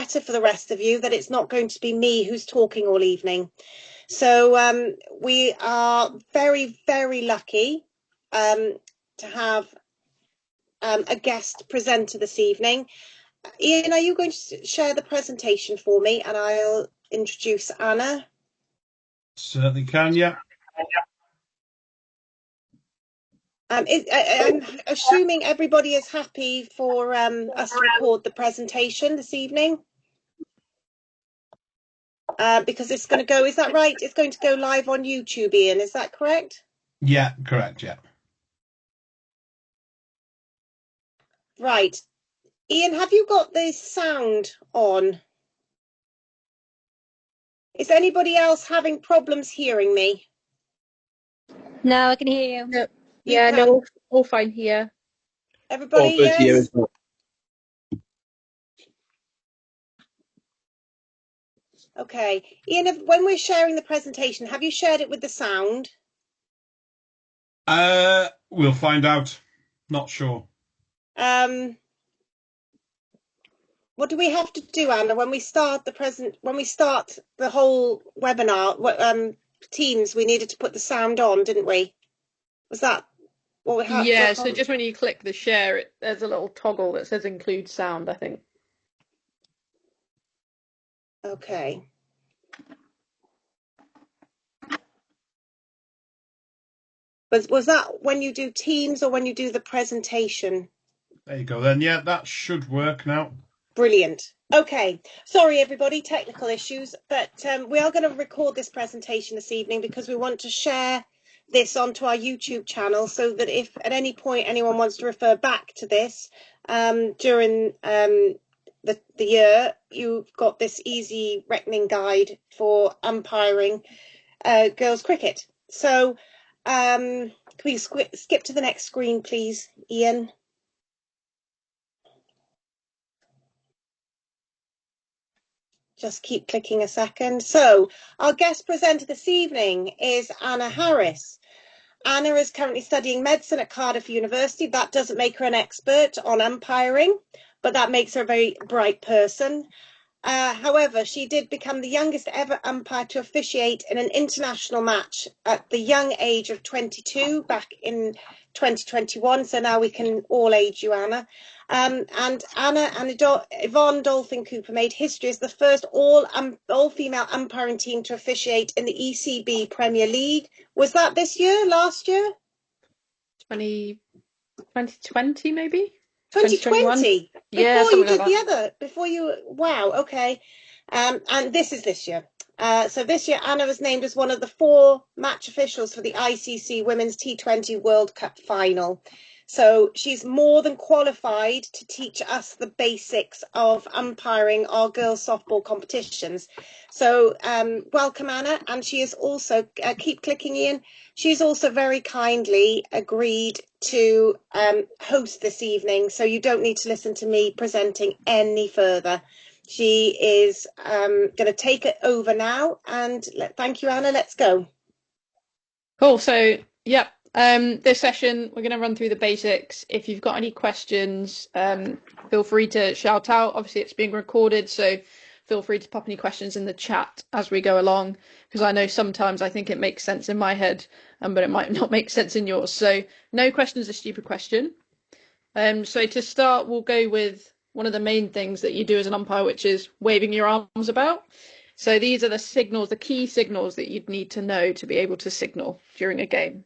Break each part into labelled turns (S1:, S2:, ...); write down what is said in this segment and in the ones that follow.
S1: better for the rest of you that it's not going to be me who's talking all evening. So we are very, very lucky to have a guest presenter this evening. Ian, are you going to share the presentation for me and I'll introduce Anna?
S2: Certainly can, yeah.
S1: I'm assuming everybody is happy for us to record the presentation this evening. Because it's going to go, is that right? It's going to go live on YouTube, Ian, is that correct?
S2: Yeah, correct, yeah.
S1: Right. Ian, have you got the sound on? Is anybody else having problems hearing me?
S3: No, I can hear you.
S4: No. Yeah, no, all fine here.
S1: Everybody,
S5: all good here
S1: yes?
S5: as well.
S1: Okay. Ian, when we're sharing the presentation, have you shared it with the sound?
S2: We'll find out. Not sure.
S1: What do we have to do, Anna, when we start the whole webinar? Teams, we needed to put the sound on, didn't we? Was that what we had?
S4: Yeah, so just when you click the share, there's a little toggle that says include sound, I think.
S1: Okay. Was that when you do Teams or when you do the presentation?
S2: There you go then. Yeah, that should work now.
S1: Brilliant. Okay, sorry everybody, technical issues, but we are going to record this presentation this evening because we want to share this onto our YouTube channel so that if at any point anyone wants to refer back to this during the year, you've got this easy reckoning guide for umpiring girls cricket. So can we skip to the next screen, please, Ian? Just keep clicking a second. So our guest presenter this evening is Anna Harris. Anna is currently studying medicine at Cardiff University. That doesn't make her an expert on umpiring, but that makes her a very bright person. However, she did become the youngest ever umpire to officiate in an international match at the young age of 22 back in 2021. So now we can all age you, Anna. And Anna and Yvonne Dolphin Cooper made history as the first all-female umpiring team to officiate in the ECB Premier League. Was that this year, last year?
S4: 2020 maybe?
S1: 2020?
S4: Yeah,
S1: before you did
S4: like
S1: the other, wow, okay. And this is this year. So this year, Anna was named as one of the 4 match officials for the ICC Women's T20 World Cup final. So she's more than qualified to teach us the basics of umpiring our girls' softball competitions. So welcome, Anna. And she is also, keep clicking, Ian, she's also very kindly agreed to host this evening. So you don't need to listen to me presenting any further. She is going to take it over now. And thank you, Anna. Let's go.
S4: Cool. So, yeah. This session, we're going to run through the basics. If you've got any questions, feel free to shout out. Obviously, it's being recorded, so feel free to pop any questions in the chat as we go along, because I know sometimes I think it makes sense in my head, but it might not make sense in yours. So no question is a stupid question. So to start, we'll go with one of the main things that you do as an umpire, which is waving your arms about. So these are the signals, the key signals that you'd need to know to be able to signal during a game.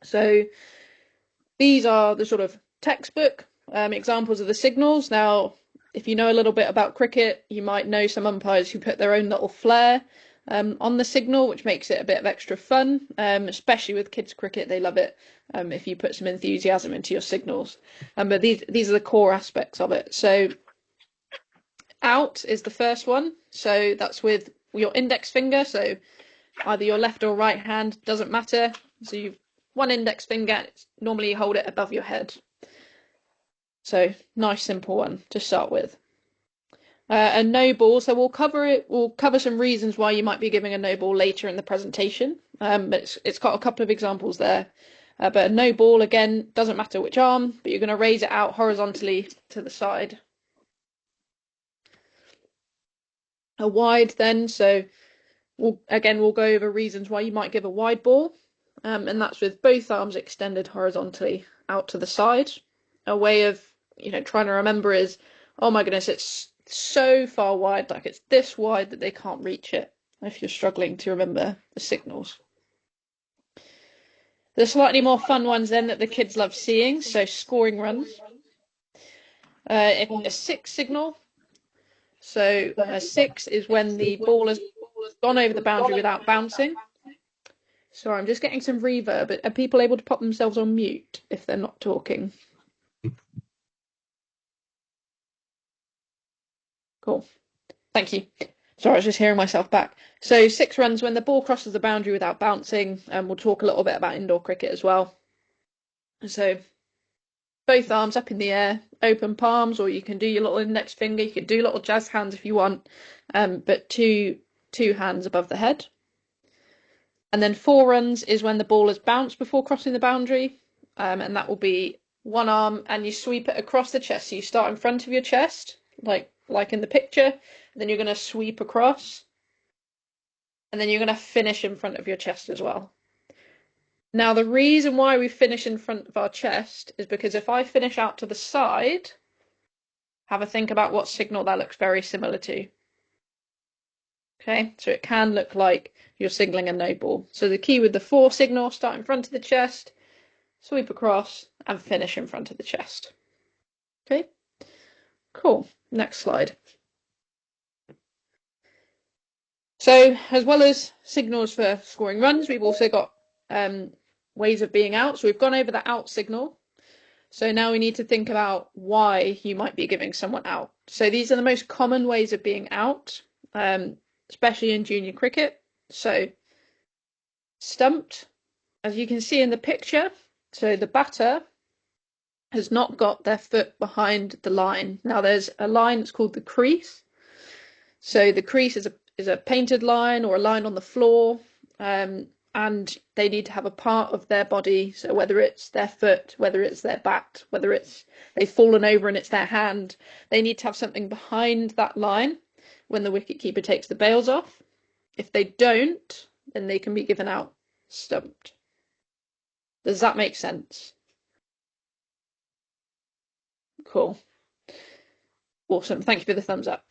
S4: So these are the sort of textbook examples of the signals. Now, if you know a little bit about cricket, you might know some umpires who put their own little flair on the signal, which makes it a bit of extra fun, especially with kids cricket. They love it if you put some enthusiasm into your signals. But these are the core aspects of it. So out is the first one. So that's with your index finger. So either your left or right hand, doesn't matter. So you've one index finger, normally you hold it above your head. So nice simple one to start with. A no ball, so we'll cover some reasons why you might be giving a no ball later in the presentation, but it's got a couple of examples there. But a no ball, again, doesn't matter which arm, but you're going to raise it out horizontally to the side. a wide then. So we'll go over reasons why you might give a wide ball. And that's with both arms extended horizontally out to the side. A way of, trying to remember is, oh my goodness, it's so far wide, like it's this wide that they can't reach it, if you're struggling to remember the signals. The slightly more fun ones then that the kids love seeing, so scoring runs. A 6 signal. So a 6 is when the ball has gone over the boundary without bouncing. Sorry, I'm just getting some reverb. Are people able to pop themselves on mute if they're not talking? Cool. Thank you. Sorry, I was just hearing myself back. So 6 runs when the ball crosses the boundary without bouncing, and we'll talk a little bit about indoor cricket as well. So both arms up in the air, open palms, or you can do your little index finger. You can do little jazz hands if you want, but two hands above the head. And then 4 runs is when the ball has bounced before crossing the boundary, and that will be one arm, and you sweep it across the chest. So you start in front of your chest, like in the picture, and then you're going to sweep across, and then you're going to finish in front of your chest as well. Now, the reason why we finish in front of our chest is because if I finish out to the side, have a think about what signal that looks very similar to. Okay, so it can look like you're signaling a no ball. So the key with the 4 signal, start in front of the chest, sweep across, and finish in front of the chest. Okay, cool. Next slide. So as well as signals for scoring runs, we've also got ways of being out. So we've gone over the out signal. So now we need to think about why you might be giving someone out. So these are the most common ways of being out, especially in junior cricket. So stumped, as you can see in the picture, so the batter has not got their foot behind the line. Now there's a line that's called the crease. So the crease is a painted line or a line on the floor, and they need to have a part of their body, so whether it's their foot, whether it's their bat, whether it's they've fallen over and it's their hand, they need to have something behind that line when the wicketkeeper takes the bails off. If they don't, then they can be given out stumped. Does that make sense? Cool. Awesome. Thank you for the thumbs up.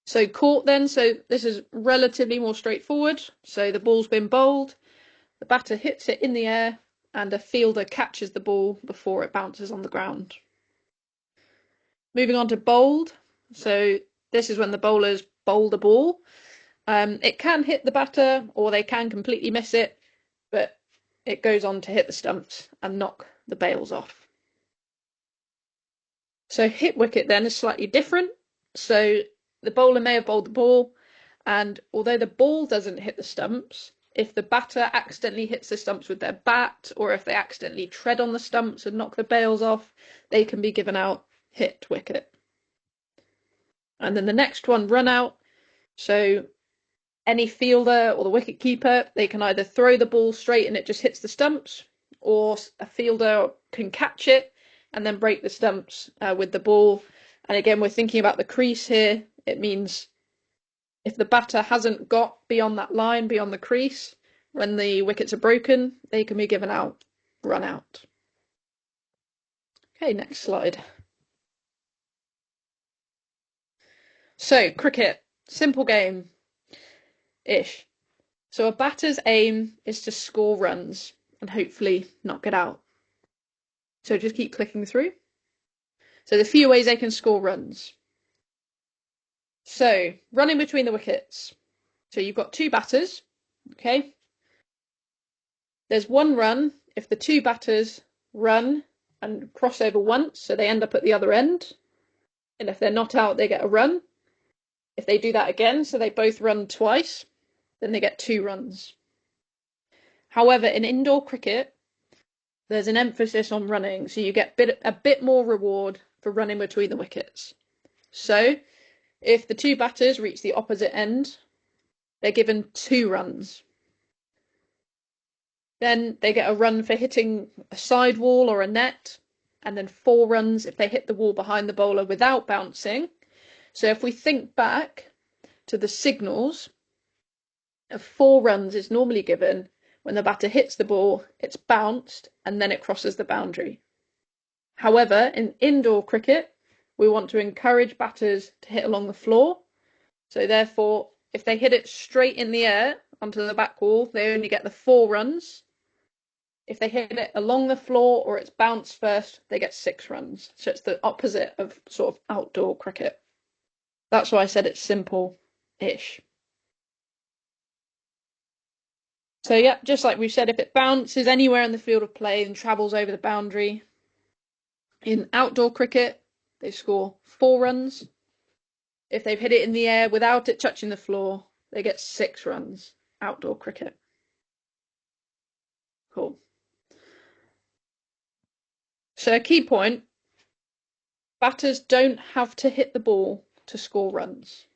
S4: So caught then, so this is relatively more straightforward. So the ball's been bowled, the batter hits it in the air, and a fielder catches the ball before it bounces on the ground. Moving on to bowled. So this is when the bowlers bowl the ball. It can hit the batter or they can completely miss it, but it goes on to hit the stumps and knock the bails off. So hit wicket then is slightly different. So the bowler may have bowled the ball, and although the ball doesn't hit the stumps, if the batter accidentally hits the stumps with their bat, or if they accidentally tread on the stumps and knock the bails off, they can be given out hit wicket. And then the next one, run out. So any fielder or the wicket keeper, they can either throw the ball straight and it just hits the stumps, or a fielder can catch it and then break the stumps with the ball. And again, we're thinking about the crease here. It means if the batter hasn't got beyond that line, beyond the crease, when the wickets are broken, they can be given out, run out. Okay, next slide. So, cricket, simple game-ish. So a batter's aim is to score runs and hopefully knock it out. So just keep clicking through. So the few ways they can score runs. So running between the wickets. So you've got 2 batters, okay? There's 1 run if the 2 batters run and cross over once, so they end up at the other end. And if they're not out, they get a run. If they do that again, so they both run twice, then they get 2 runs. However, in indoor cricket, there's an emphasis on running, so you get a bit more reward for running between the wickets. So if the 2 batters reach the opposite end, they're given 2 runs. Then they get a run for hitting a side wall or a net, and then 4 runs if they hit the wall behind the bowler without bouncing. So if we think back, to the signals of 4 runs is normally given when the batter hits the ball, it's bounced, and then it crosses the boundary. However, in indoor cricket, we want to encourage batters to hit along the floor. So therefore, if they hit it straight in the air onto the back wall, they only get the 4 runs. If they hit it along the floor or it's bounced first, they get 6 runs. So it's the opposite of sort of outdoor cricket. That's why I said it's simple-ish. So yeah, just like we've said, if it bounces anywhere in the field of play and travels over the boundary, in outdoor cricket, they score 4 runs. If they've hit it in the air without it touching the floor, they get 6 runs. Outdoor cricket. Cool. So a key point, batters don't have to hit the ball to score runs.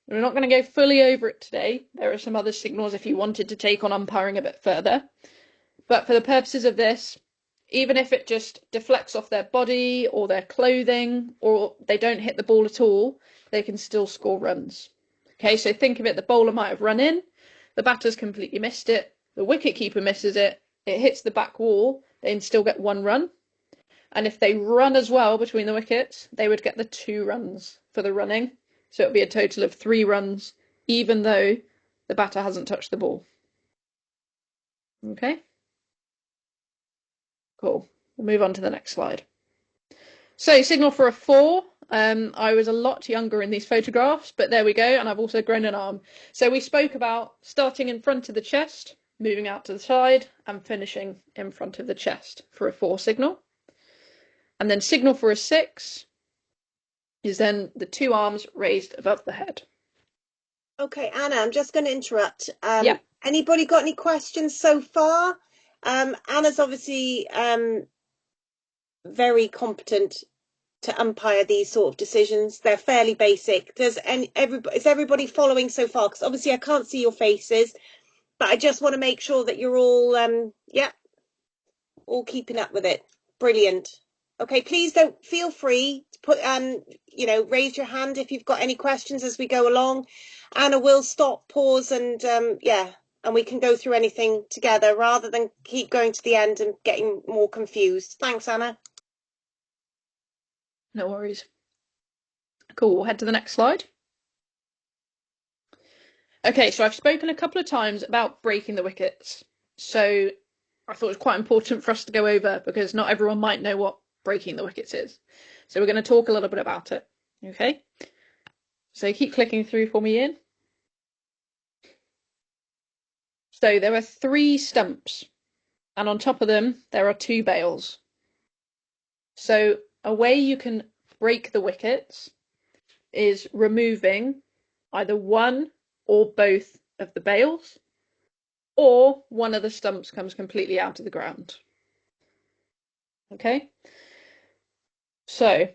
S4: We're not going to go fully over it today. There are some other signals if you wanted to take on umpiring a bit further. But for the purposes of this, even if it just deflects off their body or their clothing, or they don't hit the ball at all, they can still score runs. Okay, so think of it, the bowler might have run in, the batter's completely missed it, the wicketkeeper misses it, it hits the back wall, they can still get 1 run. And if they run as well between the wickets, they would get the 2 runs for the running. So it would be a total of 3 runs, even though the batter hasn't touched the ball. Okay? Cool. We'll move on to the next slide. So signal for a 4. I was a lot younger in these photographs, but there we go. And I've also grown an arm. So we spoke about starting in front of the chest, moving out to the side, and finishing in front of the chest for a 4 signal. And then signal for a 6 is then the 2 arms raised above the head.
S1: Okay, Anna, I'm just going to interrupt.
S4: Yeah.
S1: Anybody got any questions so far? Anna's obviously very competent to umpire these sort of decisions. They're fairly basic. Is everybody following so far? Because obviously I can't see your faces, but I just want to make sure that you're all all keeping up with it. Brilliant. Okay, please don't feel free to put raise your hand if you've got any questions as we go along. Anna will stop, pause, and and we can go through anything together rather than keep going to the end and getting more confused. Thanks, Anna.
S4: No worries. Cool, we'll head to the next slide. Okay, so I've spoken a couple of times about breaking the wickets. So I thought it was quite important for us to go over because not everyone might know what breaking the wickets is. So we're going to talk a little bit about it. Okay, so keep clicking through for me, Ian. So there are 3 stumps, and on top of them there are 2 bails. So a way you can break the wickets is removing either one or both of the bails, or one of the stumps comes completely out of the ground. Okay, so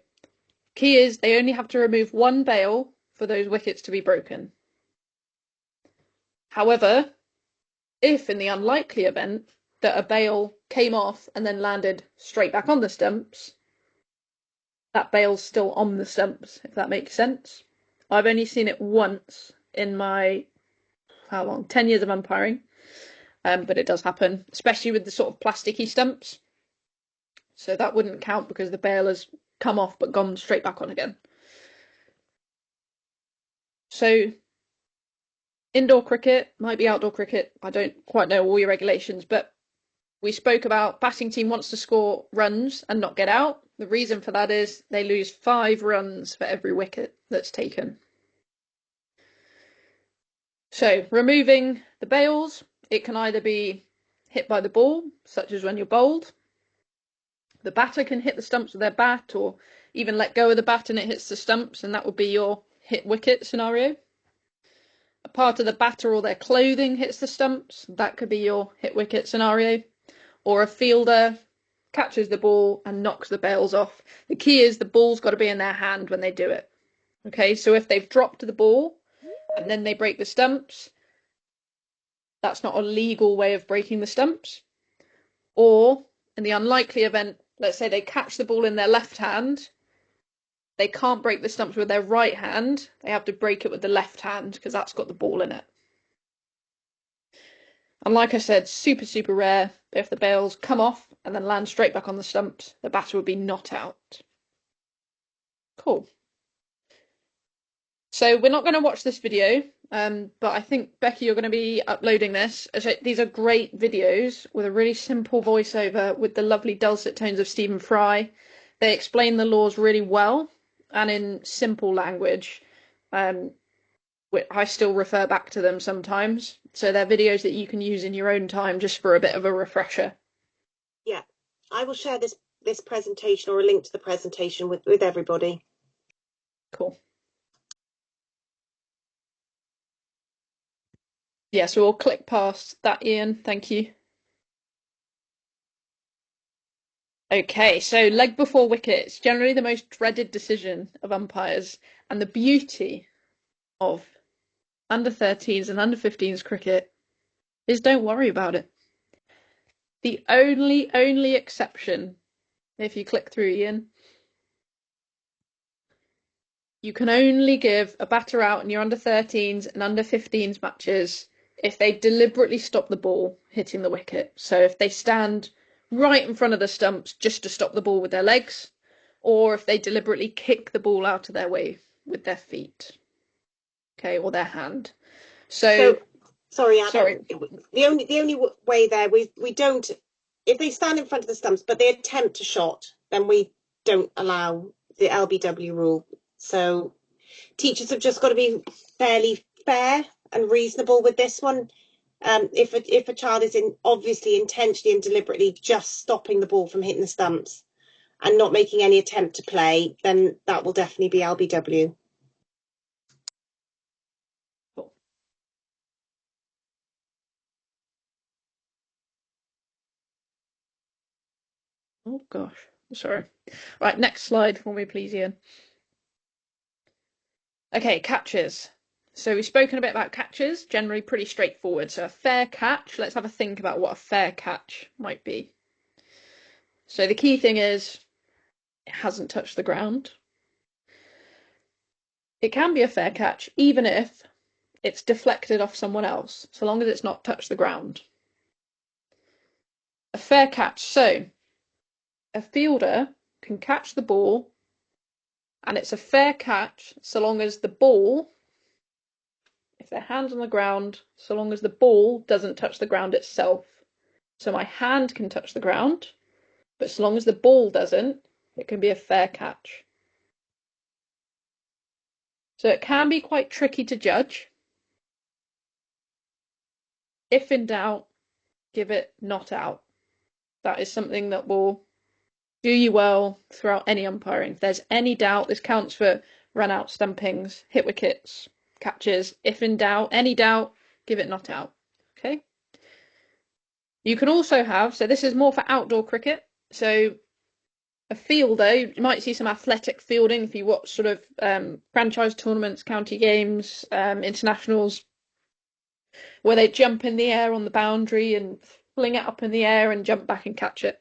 S4: key is they only have to remove 1 bail for those wickets to be broken. However, if in the unlikely event that a bail came off and then landed straight back on the stumps, that bail's still on the stumps, if that makes sense. I've only seen it once in my, 10 years of umpiring, but it does happen, especially with the sort of plasticky stumps. So that wouldn't count because the bail has come off but gone straight back on again. So indoor cricket, might be outdoor cricket, I don't quite know all your regulations, but we spoke about batting team wants to score runs and not get out. The reason for that is they lose 5 runs for every wicket that's taken. So removing the bails, it can either be hit by the ball, such as when you're bowled. The batter can hit the stumps with their bat, or even let go of the bat and it hits the stumps, and that would be your hit wicket scenario. A part of the batter or their clothing hits the stumps, that could be your hit wicket scenario. Or a fielder catches the ball and knocks the bails off. The key is the ball's got to be in their hand when they do it. Okay, so if they've dropped the ball and then they break the stumps, that's not a legal way of breaking the stumps. Or in the unlikely event, let's say they catch the ball in their left hand they can't break the stumps with their right hand. They have to break it with the left hand because that's got the ball in it. And like I said, super, super rare. If the bails come off and then land straight back on the stumps, the batter would be not out. Cool. So we're not going to watch this video, but I think, Becky, you're going to be uploading this. These are great videos with a really simple voiceover with the lovely dulcet tones of Stephen Fry. They explain the laws really well and in simple language. I still refer back to them sometimes. So they're videos that you can use in your own time just for a bit of a refresher.
S1: Yeah, I will share this presentation or a link to the presentation with everybody.
S4: Cool. Yeah, so we'll click past that, Ian. Thank you. Okay, so leg before wicket is generally the most dreaded decision of umpires, and the beauty of under 13s and under 15s cricket is don't worry about it. The only exception, if you click through, Ian, you can only give a batter out in your under 13s and under 15s matches if they deliberately stop the ball hitting the wicket. So if they stand right in front of the stumps just to stop the ball with their legs, or if they deliberately kick the ball out of their way with their feet, okay, or their hand. So
S1: sorry, Anna.
S4: sorry.
S1: The only way there we don't, if they stand in front of the stumps but they attempt a shot, then we don't allow the LBW rule. So teachers have just got to be fairly fair and reasonable with this one. If a child is obviously intentionally and deliberately just stopping the ball from hitting the stumps and not making any attempt to play, then that will definitely be LBW.
S4: Cool. Oh gosh, sorry. Right, next slide for me, please, Ian. Okay, catches. So we've spoken a bit about catches, generally pretty straightforward. So a fair catch, let's have a think about what a fair catch might be. So the key thing is it hasn't touched the ground. It can be a fair catch even if it's deflected off someone else, so long as it's not touched the ground. A fair catch, so a fielder can catch the ball and it's a fair catch so long as the ball, if their hand's on the ground, so long as the ball doesn't touch the ground itself. So my hand can touch the ground, but so long as the ball doesn't, it can be a fair catch. So it can be quite tricky to judge. If in doubt, give it not out. That is something that will do you well throughout any umpiring. If there's any doubt, this counts for run out, stumpings, hit wickets, catches. If in doubt, any doubt, give it not out. Okay. You can also have, so this is more for outdoor cricket. So a fielder, you might see some athletic fielding if you watch sort of franchise tournaments, county games, internationals, where they jump in the air on the boundary and fling it up in the air and jump back and catch it.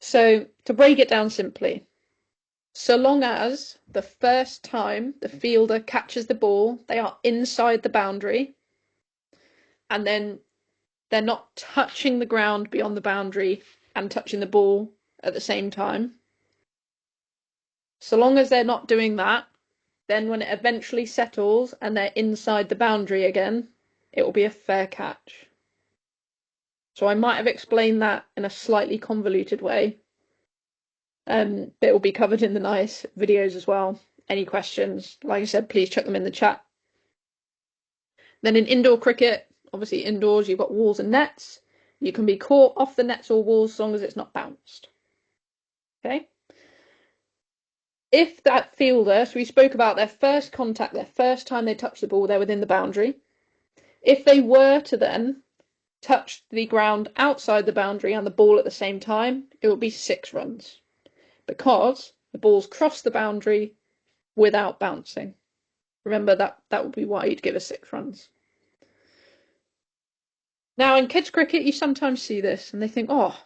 S4: So to break it down simply, so long as the first time the fielder catches the ball, they are inside the boundary, and then they're not touching the ground beyond the boundary and touching the ball at the same time. So long as they're not doing that, then when it eventually settles and they're inside the boundary again, it will be a fair catch. So I might have explained that in a slightly convoluted way. But it will be covered in the nice videos as well. Any questions, like I said, please chuck them in the chat. Then in indoor cricket, obviously indoors you've got walls and nets. You can be caught off the nets or walls as long as it's not bounced. Okay. If that fielder, so we spoke about their first contact, their first time they touch the ball, they're within the boundary. If they were to then touch the ground outside the boundary and the ball at the same time, it would be 6 runs. Because the ball's crossed the boundary without bouncing. Remember that would be why you'd give us 6 runs. Now in kids cricket you sometimes see this and they think, oh,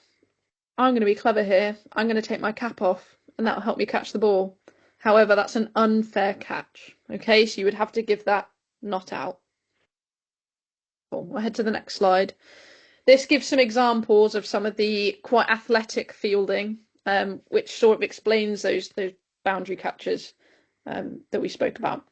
S4: I'm going to be clever here. I'm going to take my cap off and that'll help me catch the ball. However, that's an unfair catch. Okay, so you would have to give that not out. Cool. We'll head to the next slide. This gives some examples of some of the quite athletic fielding, which sort of explains those boundary catches that we spoke about.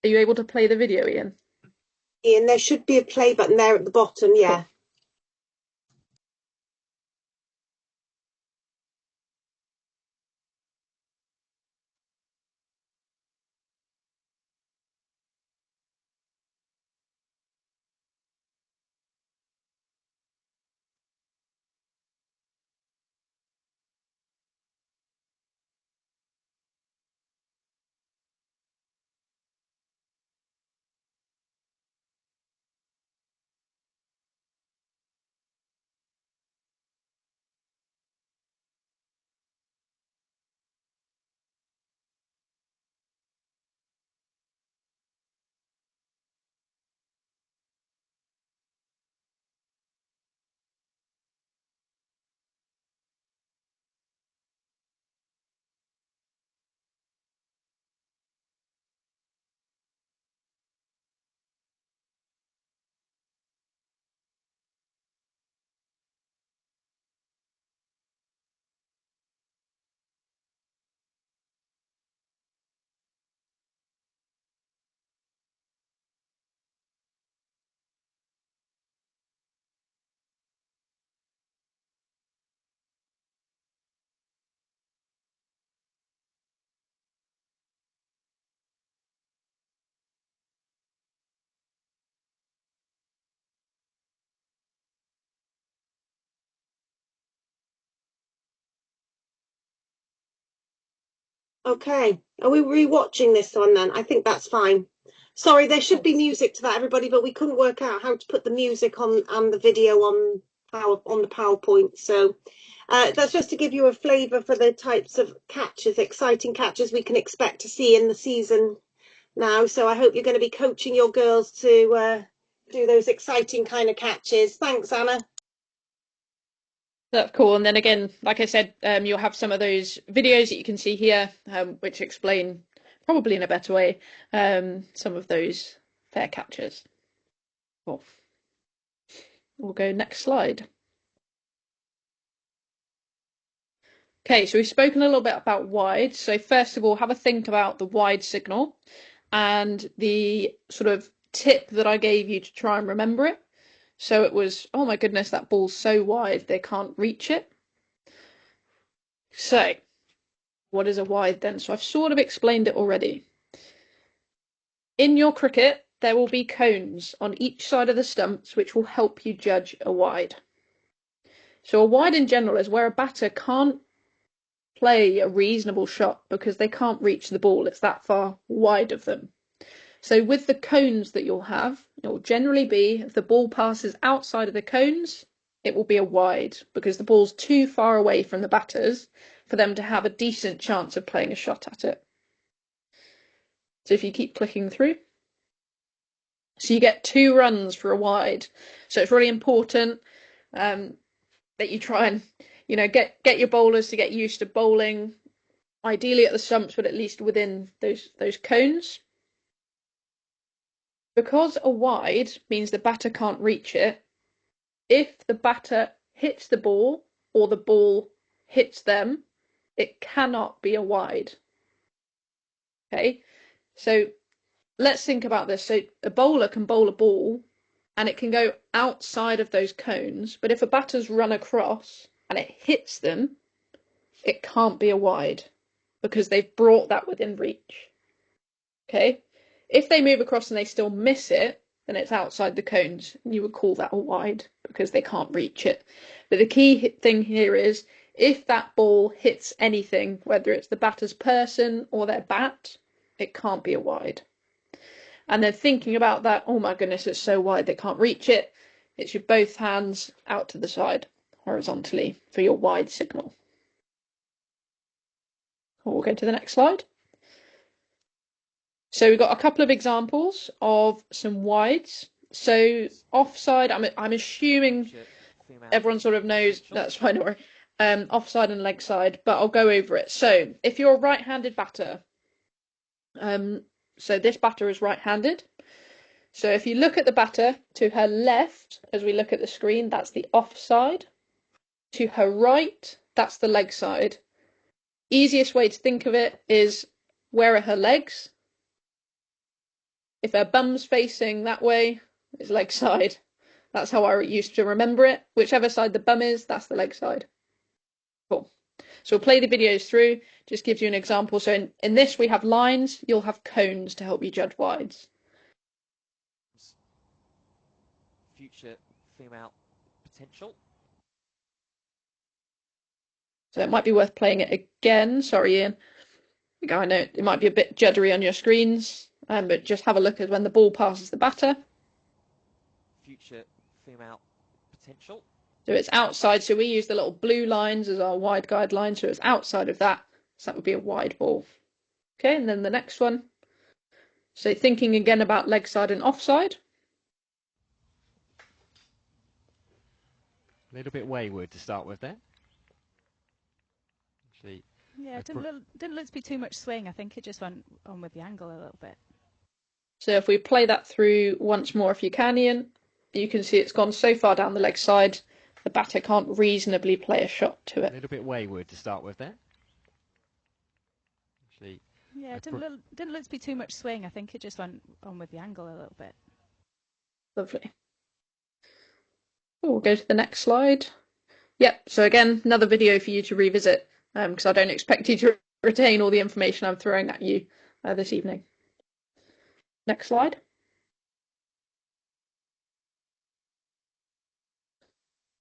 S4: Are you able to play the video, Ian?
S1: Ian, there should be a play button there at the bottom, yeah.
S4: Cool.
S1: Okay, are we rewatching this one then? I think that's fine. Sorry, there should be music to that, everybody, but we couldn't work out how to put the music on and the video on the PowerPoint. So that's just to give you a flavour for the types of catches, exciting catches we can expect to see in the season now. So I hope you're going to be coaching your girls to do those exciting kind of catches. Thanks, Anna.
S4: That's cool. And then again, like I said, you'll have some of those videos that you can see here, which explain, probably in a better way, some of those fair catches. Cool. We'll go next slide. Okay, so we've spoken a little bit about wide. So first of all, have a think about the wide signal and the sort of tip that I gave you to try and remember it. So it was, oh my goodness, that ball's so wide, they can't reach it. So what is a wide then? So I've sort of explained it already. In your cricket, there will be cones on each side of the stumps which will help you judge a wide. So a wide in general is where a batter can't play a reasonable shot because they can't reach the ball. It's that far wide of them. So with the cones that you'll have, it will generally be, if the ball passes outside of the cones, it will be a wide because the ball's too far away from the batters for them to have a decent chance of playing a shot at it. So if you keep clicking through, so you get 2 runs for a wide. So it's really important that you try and, you know, get your bowlers to get used to bowling, ideally at the stumps, but at least within those cones. Because a wide means the batter can't reach it, if the batter hits the ball or the ball hits them, it cannot be a wide. Okay, so let's think about this. So a bowler can bowl a ball and it can go outside of those cones, but if a batter's run across and it hits them, it can't be a wide because they've brought that within reach. Okay, if they move across and they still miss it, then it's outside the cones, and you would call that a wide because they can't reach it. But the key thing here is if that ball hits anything, whether it's the batter's person or their bat, it can't be a wide. And then thinking about that, oh my goodness, it's so wide they can't reach it. It's your both hands out to the side horizontally for your wide signal. We'll go to the next slide. So we've got a couple of examples of some wides. So offside, I'm assuming everyone sort of knows, that's fine, don't worry. Offside and leg side, but I'll go over it. So if you're a right-handed batter, so this batter is right-handed. So if you look at the batter, to her left, as we look at the screen, that's the offside. To her right, that's the leg side. Easiest way to think of it is, where are her legs? If her bum's facing that way, it's leg side. That's how I used to remember it. Whichever side the bum is, that's the leg side. Cool. So we'll play the videos through, just gives you an example. So in this we have lines, you'll have cones to help you judge wides.
S5: Future female potential.
S4: So it might be worth playing it again. Sorry, Ian. I know it might be a bit juddery on your screens, but just have a look at when the ball passes the batter.
S5: Future female potential.
S4: So it's outside, so we use the little blue lines as our wide guideline, so it's outside of that, so that would be a wide ball. Okay, and then the next one. So thinking again about leg side and offside.
S6: A little bit wayward to start with there. Actually,
S7: yeah, it didn't look to be too much swing. I think it just went on with the angle a little bit.
S4: So if we play that through once more, if you can, Ian, you can see it's gone so far down the leg side, the batter can't reasonably play a shot to it.
S6: A little bit wayward to start with there. Actually,
S7: yeah, it didn't look to be too much swing. I think it just went on with the angle a little bit.
S4: Lovely. We'll go to the next slide. Yep, so again, another video for you to revisit, because I don't expect you to retain all the information I'm throwing at you this evening. Next slide.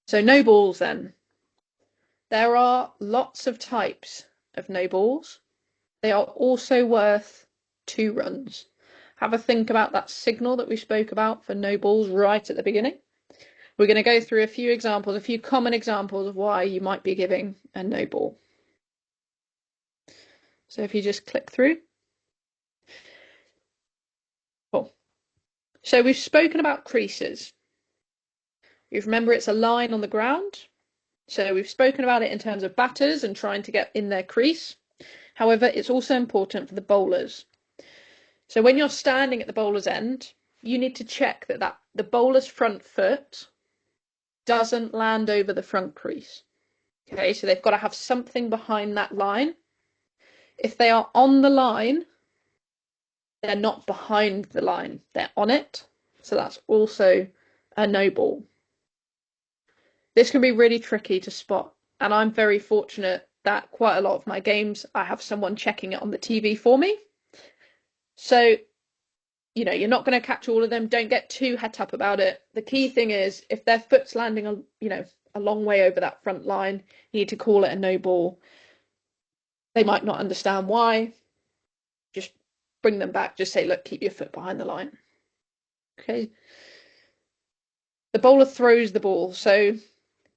S4: So no balls then. There are lots of types of no balls. They are also worth 2 runs. Have a think about that signal that we spoke about for no balls right at the beginning. We're going to go through a few examples, a few common examples of why you might be giving a no ball. So if you just click through. Cool. So we've spoken about creases. You remember it's a line on the ground. So we've spoken about it in terms of batters and trying to get in their crease. However, it's also important for the bowlers. So when you're standing at the bowler's end, you need to check that the bowler's front foot doesn't land over the front crease. Okay, so they've got to have something behind that line. If they are on the line, they're not behind the line, they're on it. So that's also a no ball. This can be really tricky to spot, and I'm very fortunate that quite a lot of my games, I have someone checking it on the TV for me. So, you know, you're not going to catch all of them. Don't get too het up about it. The key thing is, if their foot's landing, a long way over that front line, you need to call it a no ball. They might not understand why. Just bring them back. Just say, look, keep your foot behind the line. Okay. The bowler throws the ball. So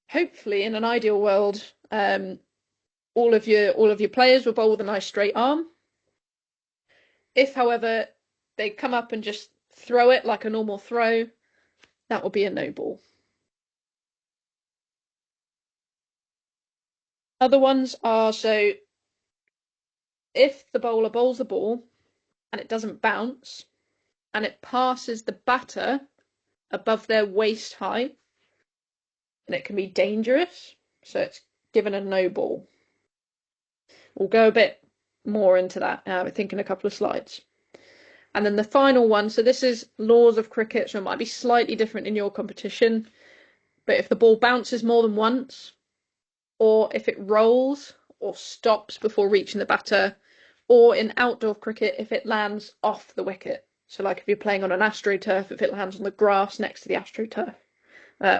S4: hopefully, in an ideal world, all of your players will bowl with a nice straight arm. If, however, they come up and just throw it like a normal throw, that will be a no ball. Other ones are, so if the bowler bowls the ball and it doesn't bounce and it passes the batter above their waist height, then it can be dangerous. So it's given a no ball. We'll go a bit more into that, I think, in a couple of slides. And then the final one, so this is laws of cricket, so it might be slightly different in your competition, but if the ball bounces more than once, or if it rolls or stops before reaching the batter, or in outdoor cricket, if it lands off the wicket. So like if you're playing on an AstroTurf, if it lands on the grass next to the AstroTurf,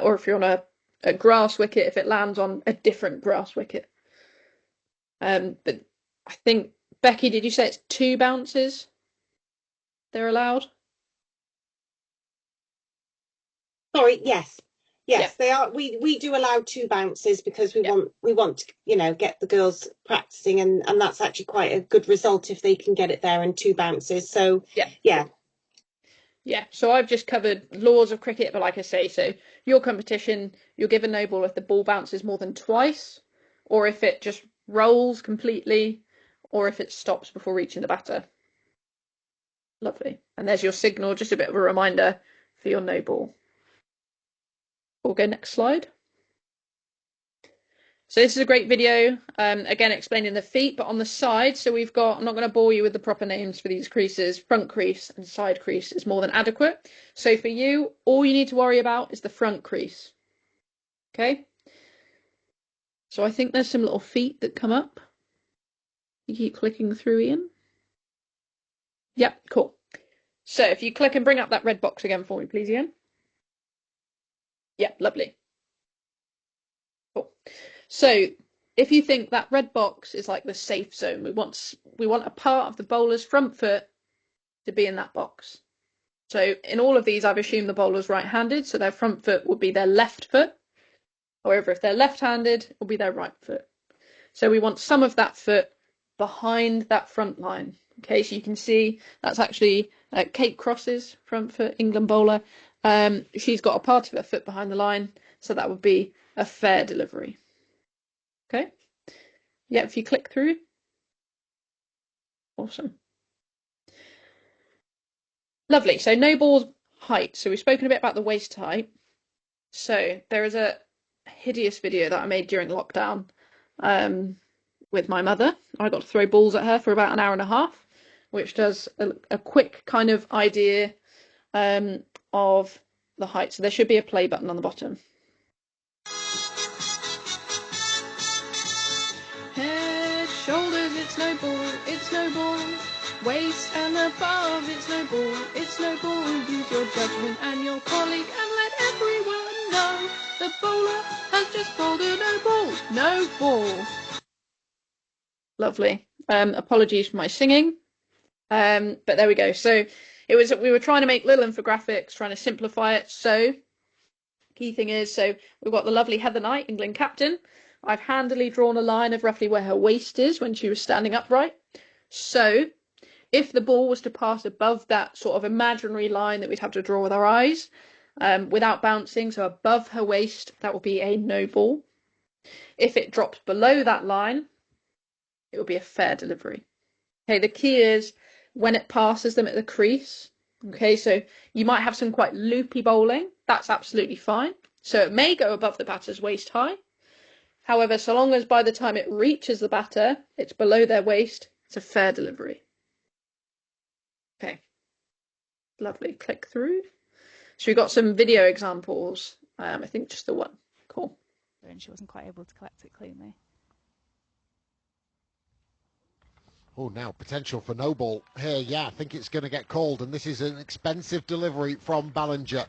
S4: or if you're on a grass wicket, if it lands on a different grass wicket. But I think, Becky, did you say it's 2 bounces they're allowed?
S1: Sorry, yes. Yes, they are. We do allow 2 bounces because we want to, get the girls practicing, and that's actually quite a good result if they can get it there in 2 bounces. So yeah.
S4: Yeah, so I've just covered laws of cricket, but like I say, so your competition, you're given no ball if the ball bounces more than twice, or if it just rolls completely, or if it stops before reaching the batter. Lovely. And there's your signal, just a bit of a reminder for your no ball. We'll go next slide. So this is a great video, again explaining the feet, but on the side, so we've got, I'm not going to bore you with the proper names for these creases, front crease and side crease is more than adequate. So for you, all you need to worry about is the front crease. Okay? So I think there's some little feet that come up. You keep clicking through, Ian. Yep, cool. So if you click and bring up that red box again for me, please, Ian. Yep, lovely. Cool. So if you think that red box is like the safe zone, we want a part of the bowler's front foot to be in that box. So in all of these, I've assumed the bowler's right-handed, so their front foot would be their left foot. However, if they're left-handed, it will be their right foot. So we want some of that foot behind that front line. Okay, so you can see that's actually Kate Cross's front foot, England bowler. She's got a part of her foot behind the line, so that would be a fair delivery. Okay, yeah, if you click through. Awesome. Lovely, so no ball's height. So we've spoken a bit about the waist height. So there is a hideous video that I made during lockdown with my mother. I got to throw balls at her for about an hour and a half, which does a quick kind of idea of the height. So there should be a play button on the bottom. Head, shoulders, it's no ball, it's no ball. Waist and above, it's no ball, it's no ball. Use your judgment and your colleague and let everyone know the bowler has just bowled a no ball, no ball. Lovely. Apologies for my singing, but there we go. So we were trying to make little infographics, trying to simplify it. So key thing is, so we've got the lovely Heather Knight, England captain. I've handily drawn a line of roughly where her waist is when she was standing upright. So if the ball was to pass above that sort of imaginary line that we'd have to draw with our eyes, without bouncing, so above her waist, that would be a no ball. If it drops below that line, it would be a fair delivery. Okay, the key is when it passes them at the crease. Okay, so you might have some quite loopy bowling. That's absolutely fine. So it may go above the batter's waist high. However, so long as by the time it reaches the batter, it's below their waist, it's a fair delivery. Okay, lovely. Click through. So we've got some video examples. I think just the one. Cool.
S7: And she wasn't quite able to collect it cleanly.
S8: Oh, now potential for no ball here. Yeah, I think it's going to get called, and this is an expensive delivery from Ballinger.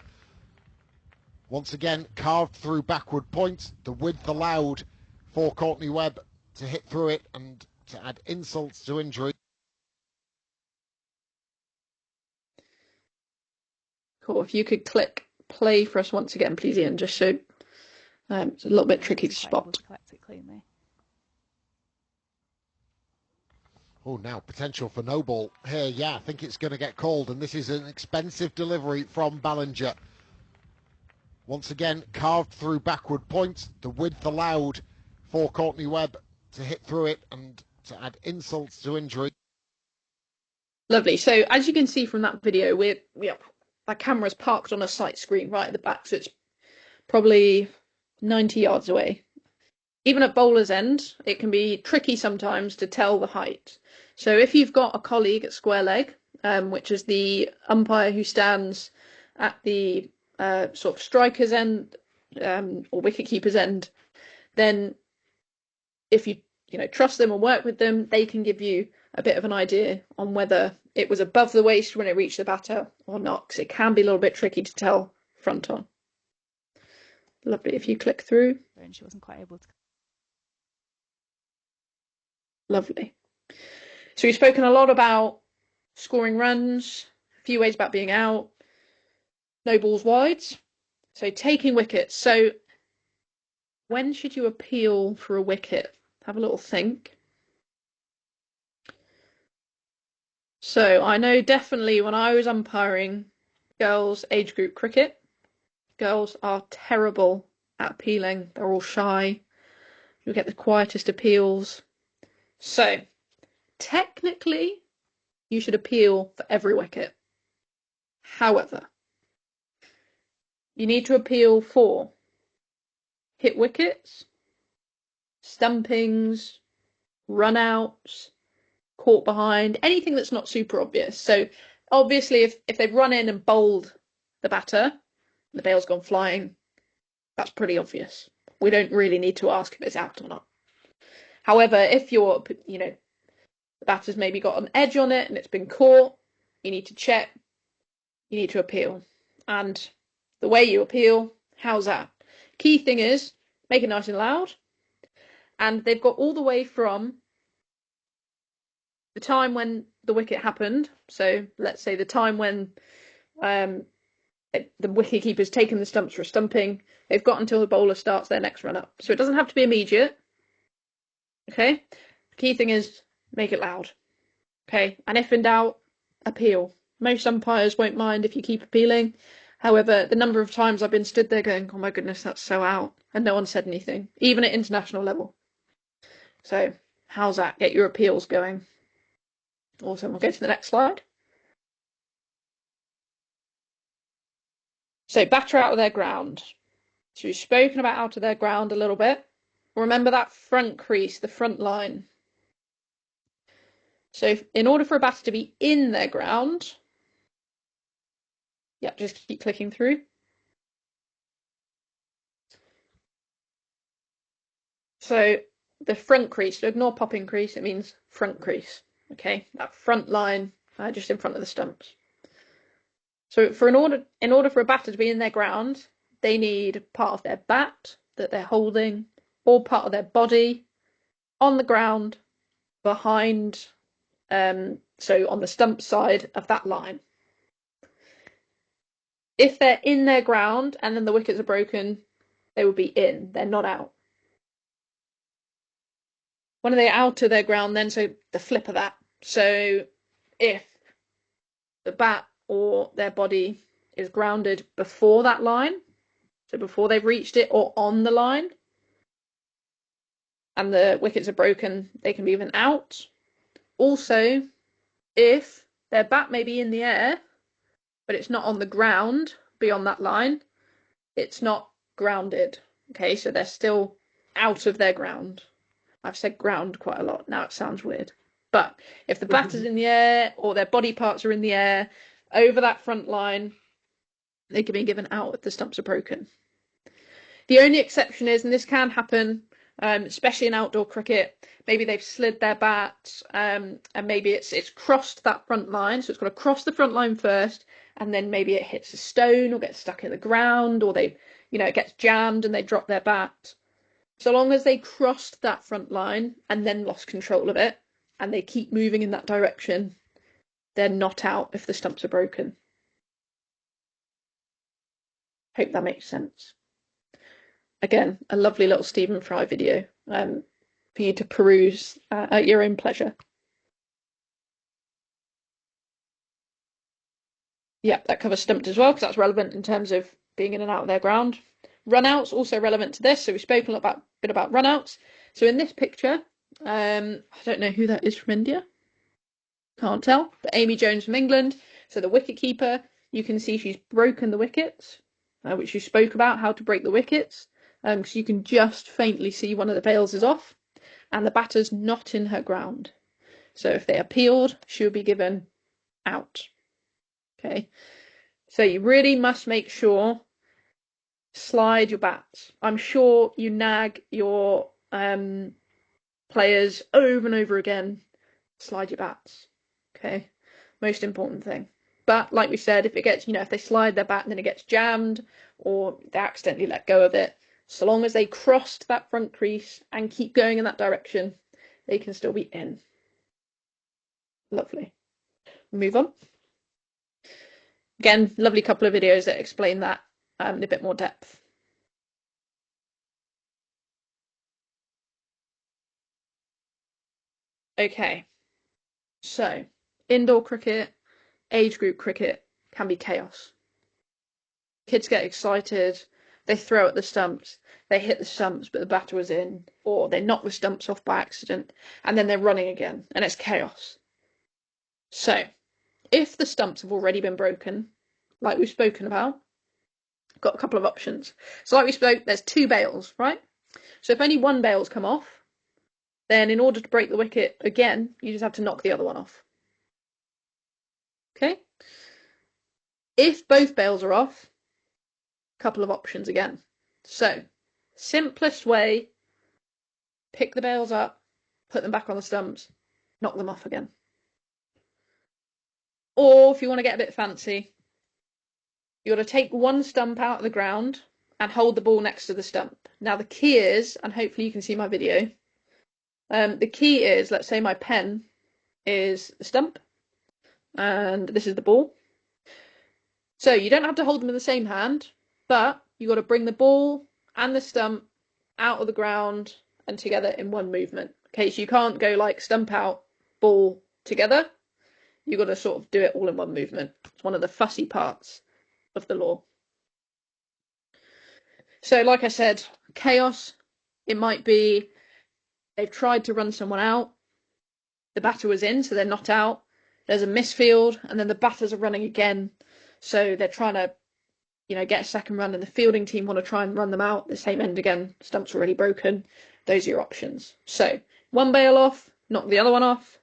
S8: Once again, carved through backward point. The width allowed for Courtney Webb to hit through it and to add insults to injury.
S4: Cool. If you could click play for us once again, please, Ian, just so it's a little bit tricky to spot.
S7: To collect it cleanly.
S8: Oh, now potential for no ball here. Yeah, I think it's going to get called, and this is an expensive delivery from Ballinger. Once again, carved through backward point. The width allowed for Courtney Webb to hit through it and to add insults to injury.
S4: Lovely. So as you can see from that video, our camera's parked on a sight screen right at the back, so it's probably 90 yards away. Even at bowler's end, it can be tricky sometimes to tell the height. So if you've got a colleague at square leg, which is the umpire who stands at the sort of striker's end or wicketkeeper's end, then if you trust them and work with them, they can give you a bit of an idea on whether it was above the waist when it reached the batter or not, because it can be a little bit tricky to tell front on. Lovely. If you click through.
S7: And she wasn't quite able to.
S4: Lovely. So we've spoken a lot about scoring runs, a few ways about being out, no balls wides. So taking wickets. So when should you appeal for a wicket? Have a little think. So I know definitely when I was umpiring Girls age group cricket. Girls are terrible at appealing. They're all shy. You'll get the quietest appeals. So, technically, you should appeal for every wicket. However, you need to appeal for hit wickets, stumpings, run-outs, caught behind, anything that's not super obvious. So, obviously, if they've run in and bowled the batter, the bail's gone flying, that's pretty obvious. We don't really need to ask if it's out or not. However, if you're, the batter's maybe got an edge on it and it's been caught, you need to check, you need to appeal. And the way you appeal, how's that? Key thing is, make it nice and loud. And they've got all the way from the time when the wicket happened. So let's say the time when the wicket keeper's taken the stumps for a stumping. They've got until the bowler starts their next run up. So it doesn't have to be immediate. Okay? The key thing is make it loud. Okay? And if in doubt, appeal. Most umpires won't mind if you keep appealing. However, the number of times I've been stood there going, oh my goodness, that's so out, and no one said anything, even at international level. So, how's that? Get your appeals going. Awesome. We'll go to the next slide. So, batter out of their ground. So, we've spoken about out of their ground a little bit. Remember that front crease, the front line. So, in order for a batter to be in their ground, just keep clicking through. So, the front crease, so ignore popping crease, it means front crease. Okay, that front line just in front of the stumps. So in order for a batter to be in their ground, they need part of their bat that they're holding, or part of their body on the ground behind, so on the stump side of that line. If they're in their ground and then the wickets are broken, they will be in, they're not out. When are they out of their ground then? So the flip of that. So if the bat or their body is grounded before that line, so before they've reached it or on the line, and the wickets are broken, they can be even out. Also, if their bat may be in the air, but it's not on the ground beyond that line, it's not grounded. Okay, so they're still out of their ground. I've said ground quite a lot. Now it sounds weird. But if the batter's in the air or their body parts are in the air over that front line, they can be given out if the stumps are broken. The only exception is, and this can happen, especially in outdoor cricket, maybe they've slid their bat and maybe it's crossed that front line. So it's got to cross the front line first, and then maybe it hits a stone or gets stuck in the ground, or it gets jammed and they drop their bat. So long as they crossed that front line and then lost control of it, and they keep moving in that direction, they're not out if the stumps are broken. Hope that makes sense. Again, a lovely little Stephen Fry video for you to peruse at your own pleasure. Yeah, that covers stumped as well, because that's relevant in terms of being in and out of their ground. Run-outs, also relevant to this. So we've spoken a bit about run-outs. So in this picture, I don't know who that is from India. Can't tell. But Amy Jones from England. So the wicket keeper, you can see she's broken the wickets, which you spoke about, how to break the wickets. Because you can just faintly see one of the bails is off. And the batter's not in her ground. So if they appealed, she would be given out. Okay. So you really must make sure, slide your bats. I'm sure you nag your players over and over again, slide your bats. Okay, most important thing. But like we said, if it gets, if they slide their bat and then it gets jammed or they accidentally let go of it, so long as they crossed that front crease and keep going in that direction, they can still be in. Lovely. Move on. Again, lovely couple of videos that explain that in a bit more depth. Okay, so indoor cricket, age group cricket can be chaos. Kids get excited, they throw at the stumps, they hit the stumps, but the batter was in, or they knock the stumps off by accident, and then they're running again, and it's chaos. So, if the stumps have already been broken, like we've spoken about, got a couple of options. So like we spoke, there's 2 bails, right? So if only one bail's come off, then in order to break the wicket again, you just have to knock the other one off. Okay? If both bails are off, a couple of options again. So, simplest way, pick the bails up, put them back on the stumps, knock them off again. Or if you want to get a bit fancy, you got to take one stump out of the ground and hold the ball next to the stump. Now the key is, and hopefully you can see my video, the key is, let's say my pen is the stump and this is the ball. So you don't have to hold them in the same hand, but you got to bring the ball and the stump out of the ground and together in one movement. Okay, so you can't go like stump out, ball together. You got to sort of do it all in one movement. It's one of the fussy parts of the law. So like I said, chaos, it might be they've tried to run someone out, the batter was in, so they're not out, there's a misfield, and then the batters are running again, so they're trying to, get a second run, and the fielding team want to try and run them out, the same end again, stump's already broken. Those are your options. So, one bail off, knock the other one off,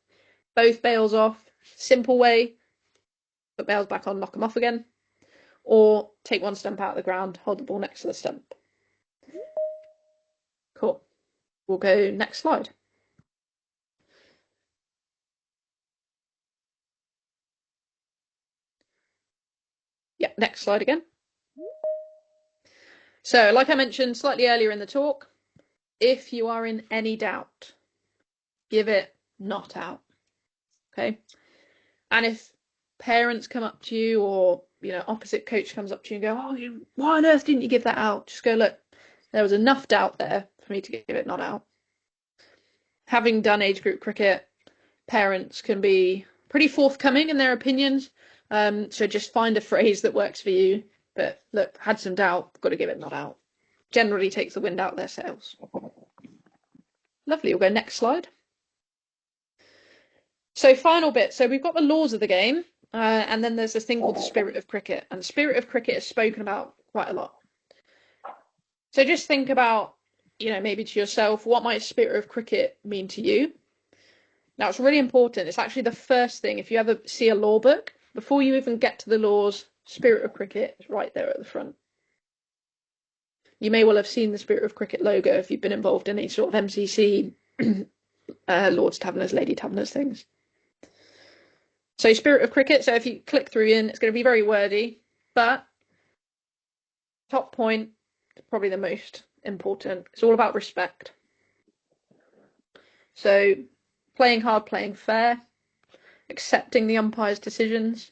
S4: both bails off, simple way, put bails back on, knock them off again, or take one stump out of the ground, hold the ball next to the stump. Cool. We'll go next slide. Yeah, next slide again. So, like I mentioned slightly earlier in the talk, if you are in any doubt, give it not out. Okay? And if parents come up to you or, opposite coach comes up to you and go, oh, why on earth didn't you give that out? Just go, look, there was enough doubt there for me to give it not out. Having done age group cricket, parents can be pretty forthcoming in their opinions. So just find a phrase that works for you. But look, had some doubt, got to give it not out. Generally takes the wind out of their sails. Lovely, we'll go next slide. So final bit. So we've got the laws of the game, and then there's this thing called the spirit of cricket. And the spirit of cricket is spoken about quite a lot. So just think about, maybe to yourself, what might spirit of cricket mean to you? Now, it's really important. It's actually the first thing. If you ever see a law book, before you even get to the laws, spirit of cricket is right there at the front. You may well have seen the Spirit of Cricket logo if you've been involved in any sort of MCC, Lords Taverners, Lady Taverners things. So Spirit of Cricket, so if you click through in, it's going to be very wordy, but top point, probably the most important. It's all about respect. So playing hard, playing fair, accepting the umpire's decisions,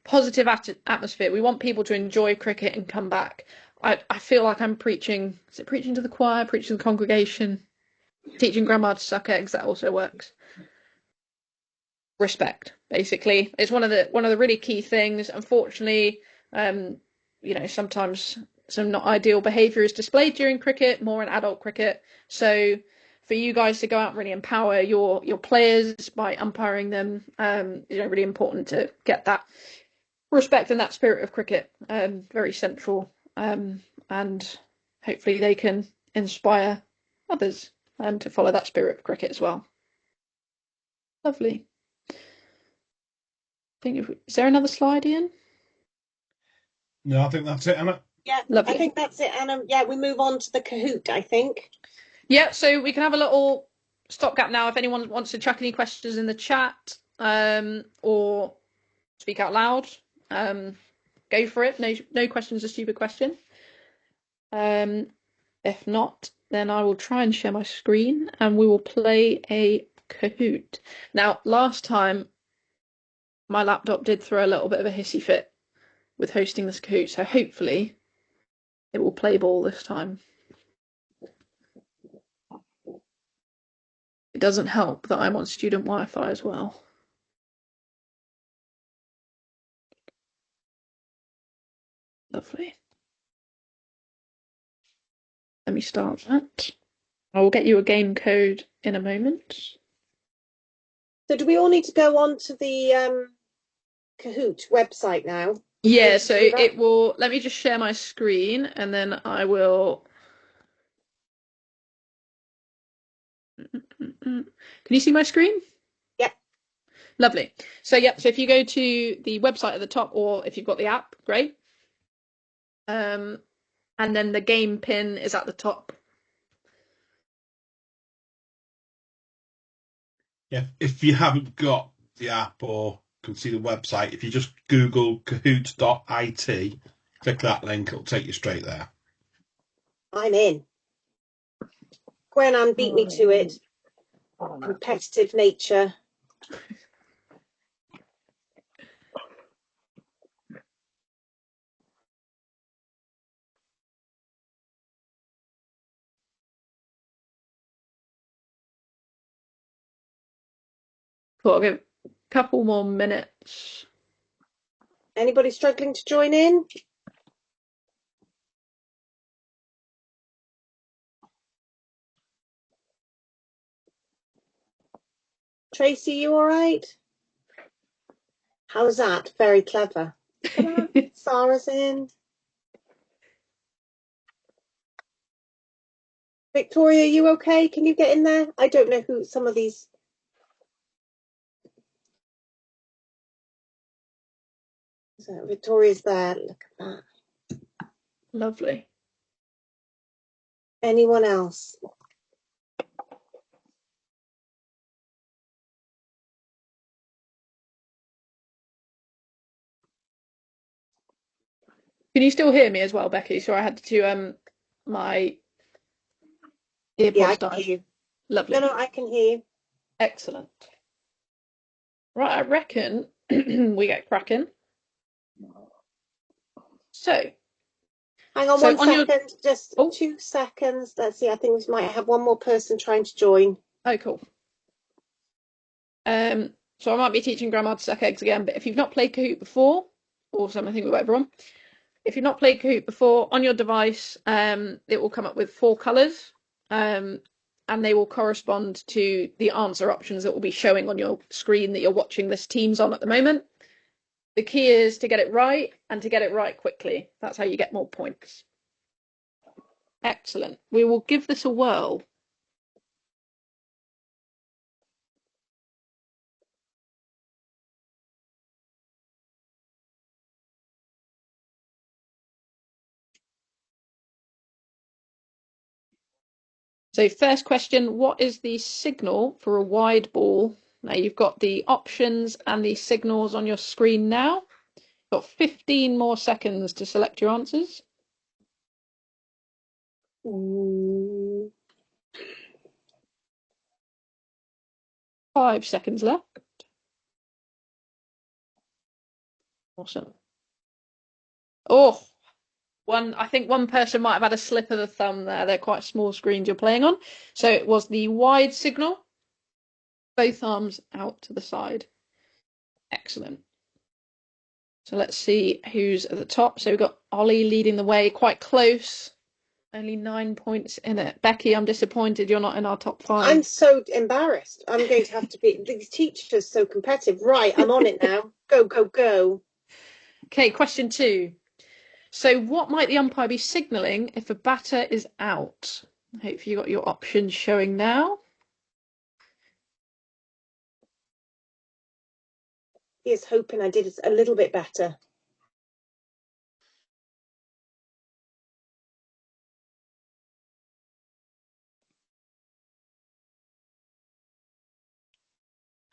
S4: positive atmosphere. We want people to enjoy cricket and come back. I feel like I'm preaching, is it preaching to the choir, preaching to the congregation, teaching grandma to suck eggs? That also works. Respect, basically. It's one of the really key things. Unfortunately, sometimes some not ideal behaviour is displayed during cricket, more in adult cricket. So for you guys to go out and really empower your players by umpiring them, really important to get that respect and that spirit of cricket very central. And hopefully they can inspire others to follow that spirit of cricket as well. Lovely. Is there another slide, Ian?
S2: No, I think that's it, Anna.
S1: Yeah,
S4: Lovely.
S1: I think that's it, Anna. Yeah, we move on to the Kahoot, I think.
S4: Yeah, so we can have a little stopgap now if anyone wants to chuck any questions in the chat or speak out loud. Go for it. No question's a stupid question. If not, then I will try and share my screen and we will play a Kahoot. Now, last time my laptop did throw a little bit of a hissy fit with hosting this Kahoot, so hopefully it will play ball this time. It doesn't help that I'm on student Wi-Fi as well. Lovely. Let me start that. I will get you a game code in a moment.
S1: So do we all need to go on to the Kahoot website now?
S4: Yeah, so it will, let me just share my screen and then I will. Can you see my screen?
S1: Yep.
S4: Lovely. So yep, so if you go to the website at the top, or if you've got the app, great. And then the game pin is at the top.
S2: Yeah, if you haven't got the app or can see the website, if you just Google kahoot.it, click that link, it'll take you straight there.
S1: I'm in. Gwen Ann beat me to it. Competitive nature.
S4: Cool, I'll give a couple more minutes.
S1: Anybody struggling to join in? Tracy, you all right? How's that? Very clever. Sarah's in. Victoria, you okay? Can you get in there? I don't know who some of these. So Victoria's there. Look at that.
S4: Lovely.
S1: Anyone else?
S4: Can you still hear me as well, Becky? So I had to my earpods
S1: Yeah, I can
S4: died.
S1: hear you.
S4: Lovely.
S1: No, I can hear you.
S4: Excellent. Right, I reckon we get cracking. So
S1: Hang on
S4: So
S1: 1
S4: on your-
S1: second, just
S4: Oh.
S1: 2 seconds. Let's see, I think we might have one more person trying to join.
S4: Oh, cool. So I might be teaching Grandma to suck eggs again, but if you've not played Kahoot before, or something with everyone, if you've not played Kahoot before, on your device, it will come up with 4 colours, and they will correspond to the answer options that will be showing on your screen that you're watching this Teams on at the moment. The key is to get it right and to get it right quickly. That's how you get more points. Excellent. We will give this a whirl. So first question, what is the signal for a wide ball? Now you've got the options and the signals on your screen now. You've got 15 more seconds to select your answers. 5 seconds left. Awesome. Oh, I think one person might have had a slip of the thumb there. They're quite small screens you're playing on. So it was the wide signal. Both arms out to the side. Excellent. So let's see who's at the top. So we've got Ollie leading the way, quite close. Only 9 points in it. Becky, I'm disappointed you're not in our top 5.
S1: I'm so embarrassed. I'm going to have to be. These teachers so competitive. Right, I'm on it now. Go, go, go.
S4: Okay, question 2. So what might the umpire be signalling if a batter is out? Hopefully you got your options showing now.
S1: He is hoping I did it a little bit better.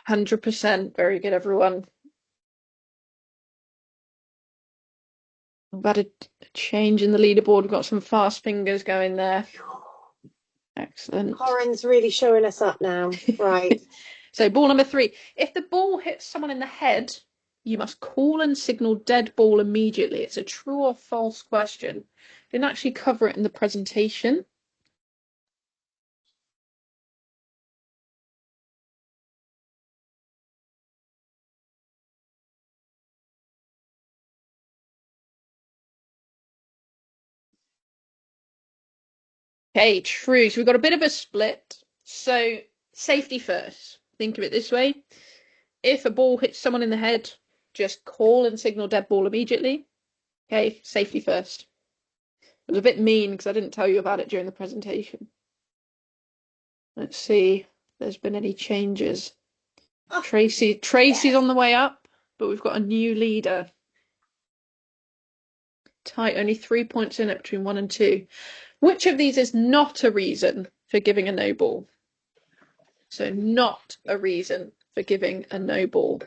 S4: %. Very good, everyone. We've had a change in the leaderboard. We've got some fast fingers going there. Excellent.
S1: Corin's really showing us up now. Right.
S4: So ball number 3. If the ball hits someone in the head, you must call and signal dead ball immediately. It's a true or false question. Didn't actually cover it in the presentation. Okay, true. So we've got a bit of a split. So safety first. Think of it this way. If a ball hits someone in the head, just call and signal dead ball immediately. Okay, safety first. It was a bit mean because I didn't tell you about it during the presentation. Let's see if there's been any changes.
S1: Oh,
S4: Tracy's on the way up, but we've got a new leader. Tight, only 3 points in it between 1 and 2. Which of these is not a reason for giving a no ball? So not a reason for giving a no ball.